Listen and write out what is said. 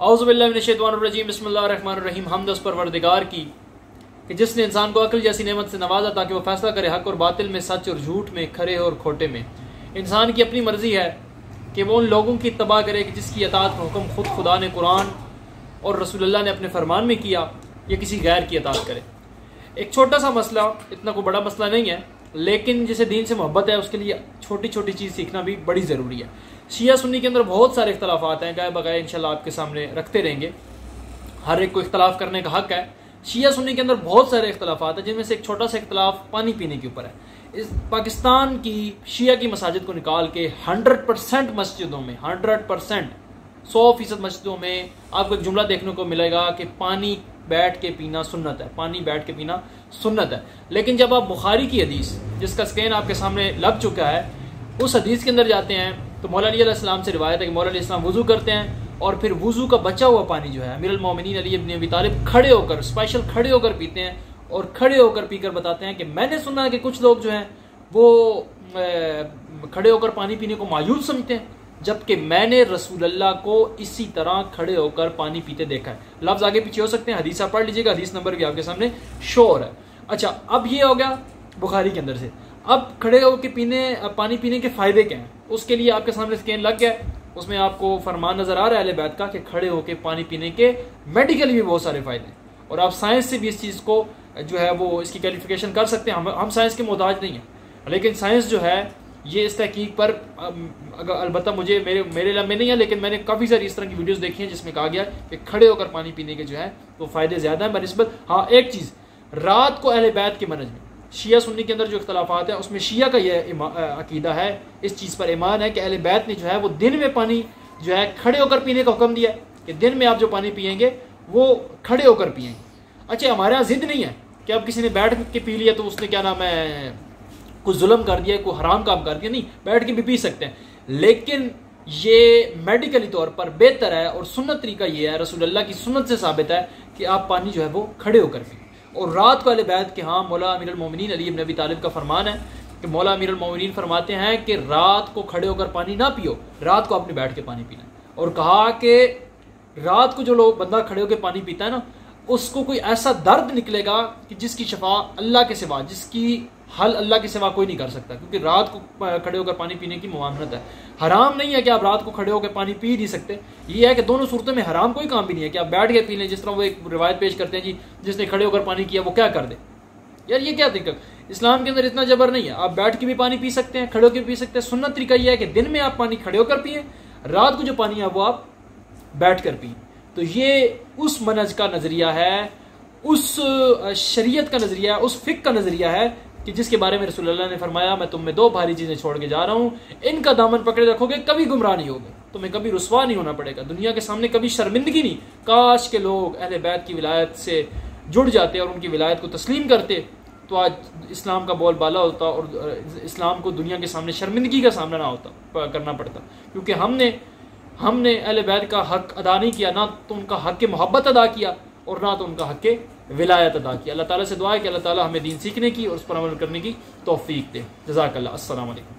औज़ुबिल्लाहिमिनश्शैतानिर्रजीम बिस्मिल्लाहिर्रहमानिर्रहीम। हमद उस परवरदिगार की कि जिसने इंसान को अक्ल जैसी नेमत से नवाजा ताकि वो फैसला करे हक और बातिल में, सच और झूठ में, खरे और खोटे में। इंसान की अपनी मर्जी है कि वो उन लोगों की इत्तबा करे कि जिसकी अताअत का हुक्म खुद खुदा ने कुरान और रसूलुल्लाह ने अपने फरमान में किया, या किसी गैर की अताअत करे। एक छोटा सा मसला, इतना कोई बड़ा मसला नहीं है, लेकिन जिसे दीन से मोहब्बत है उसके लिए छोटी छोटी चीज़ सीखना भी बड़ी ज़रूरी है। शिया सुन्नी के अंदर बहुत सारे इख्तलाफात हैं, गाय बगाए इंशाल्लाह आपके सामने रखते रहेंगे। हर एक को इख्तलाफ करने का हक है। शिया सुन्नी के अंदर बहुत सारे इख्तलाफात हैं, जिनमें से एक छोटा सा इख्तलाफ पानी पीने के ऊपर है। इस पाकिस्तान की शिया की मसाजिद को निकाल के 100% मस्जिदों में 100% 100% मस्जिदों में आपको एक जुमला देखने को मिलेगा कि पानी बैठ के पीना सुन्नत है, पानी बैठ के पीना सुन्नत है। लेकिन जब आप बुखारी की हदीस, जिसका स्कैन आपके सामने लग चुका है, उस हदीस के अंदर जाते हैं तो मौला अली अलैहिस्सलाम से रिवायत है कि मौला अली अलैहिस्सलाम वुजू करते हैं और फिर वुजू का बचा हुआ पानी जो है अमीरुल मोमिनीन अली इब्न अबी तालिब खड़े होकर, स्पेशल खड़े होकर पीते हैं और खड़े होकर पीकर बताते हैं कि मैंने सुना है कि कुछ लोग जो हैं वो खड़े होकर पानी पीने को मायूस समझते हैं, जबकि मैंने रसूलुल्लाह को इसी तरह खड़े होकर पानी पीते देखा है। लफ्ज़ आगे पीछे हो सकते हैं, हदीस आप पढ़ लीजिएगा, हदीस नंबर भी आपके सामने शो हो रहा है। अच्छा, अब ये हो गया बुखारी के अंदर से। अब खड़े होकर पानी पीने के फ़ायदे क्या हैं, उसके लिए आपके सामने स्कैन लग गया है। उसमें आपको फरमान नज़र आ रहा है अहले बैत का कि खड़े होकर पानी पीने के मेडिकली भी बहुत सारे फ़ायदे हैं, और आप साइंस से भी इस चीज़ को जो है वो इसकी क्वालिफिकेशन कर सकते हैं। हम साइंस के मोहताज नहीं हैं, लेकिन साइंस जो है ये इस तहकीक पर अलबत्ता मुझे मेरे लम्बे नहीं है, लेकिन मैंने काफ़ी सारी इस तरह की वीडियोस देखी हैं जिसमें कहा गया कि खड़े होकर पानी पीने के जो है वो फ़ायदे ज़्यादा हैं बनिस्बत। हाँ, एक चीज़, रात को अहले बैत के मनज में शिया सुन्नी के अंदर जो इख्तलाफात है उसमें शिया का यह अकीदा है, इस चीज़ पर ईमान है कि अहले बैत ने जो है वो दिन में पानी जो है खड़े होकर पीने का हुक्म दिया है कि दिन में आप जो पानी पियेंगे वो खड़े होकर पियेंगे। अच्छा, हमारे यहाँ जिद नहीं है कि अब किसी ने बैठ के पी लिया तो उसने क्या नाम है कुछ जुल्म कर दिया, कोई हराम काम कर दिया। नहीं, बैठ के भी पी सकते हैं, लेकिन ये मेडिकली तौर पर बेहतर है और सुन्नत तरीका ये है, रसूलुल्लाह की सुन्नत से साबित है कि आप पानी जो है वो खड़े होकर पिए। और रात को अहले बैत के, हाँ, मौला अमीरुल मोमिनीन अली इब्न अबी तालिब का फरमान है कि मौला अमीरुल मोमिनीन फरमाते हैं कि रात को खड़े होकर पानी ना पियो, रात को आपने बैठ के पानी पीना। और कहा कि रात को जो लोग बंदा खड़े होकर पानी पीता है ना, उसको कोई ऐसा दर्द निकलेगा कि जिसकी शफा अल्लाह के सिवा, जिसकी हल अल्लाह के सिवा कोई नहीं कर सकता, क्योंकि रात को खड़े होकर पानी पीने की मुमानत है। हराम नहीं है कि आप रात को खड़े होकर पानी पी नहीं सकते, ये है कि दोनों सूरतों में हराम कोई काम भी नहीं है कि आप बैठ के पी लें। जिस तरह वो एक रिवायत पेश करते हैं, जी जिसने खड़े होकर पानी किया वो क्या कर दे। यार ये क्या दिक्कत, इस्लाम के अंदर इतना जबर नहीं है, आप बैठ के भी पानी पी सकते हैं, खड़े होकर पी सकते हैं। सुन्नत तरीका यह है कि दिन में आप पानी खड़े होकर पिए, रात को जो पानी है वो आप बैठ कर पिए। तो ये उस मनहज का नजरिया है, उस शरीयत का नजरिया है, उस फिक्र का नजरिया है कि जिसके बारे में रसूलुल्लाह ने फरमाया, मैं तुम में दो भारी चीजें छोड़ के जा रहा हूँ, इनका दामन पकड़े रखोगे कभी गुमराह नहीं होगे, तुम्हें कभी रुसवा नहीं होना पड़ेगा, दुनिया के सामने कभी शर्मिंदगी नहीं। काश के लोग अहले बैत की विलायत से जुड़ जाते और उनकी विलायत को तस्लीम करते, तो आज इस्लाम का बोलबाला होता और इस्लाम को दुनिया के सामने शर्मिंदगी का सामना ना करना पड़ता। क्योंकि हमने अहले बैत का हक अदा नहीं किया, ना तो उनका हक मोहब्बत अदा किया और ना तो उनका हक विलायत अदा किया। अल्लाह ताला से दुआ है कि अल्लाह ताला हमें दीन सीखने की और उस पर अमल करने की तौफीक दे। जज़ाकल्लाह। अस्सलाम वालेकुम।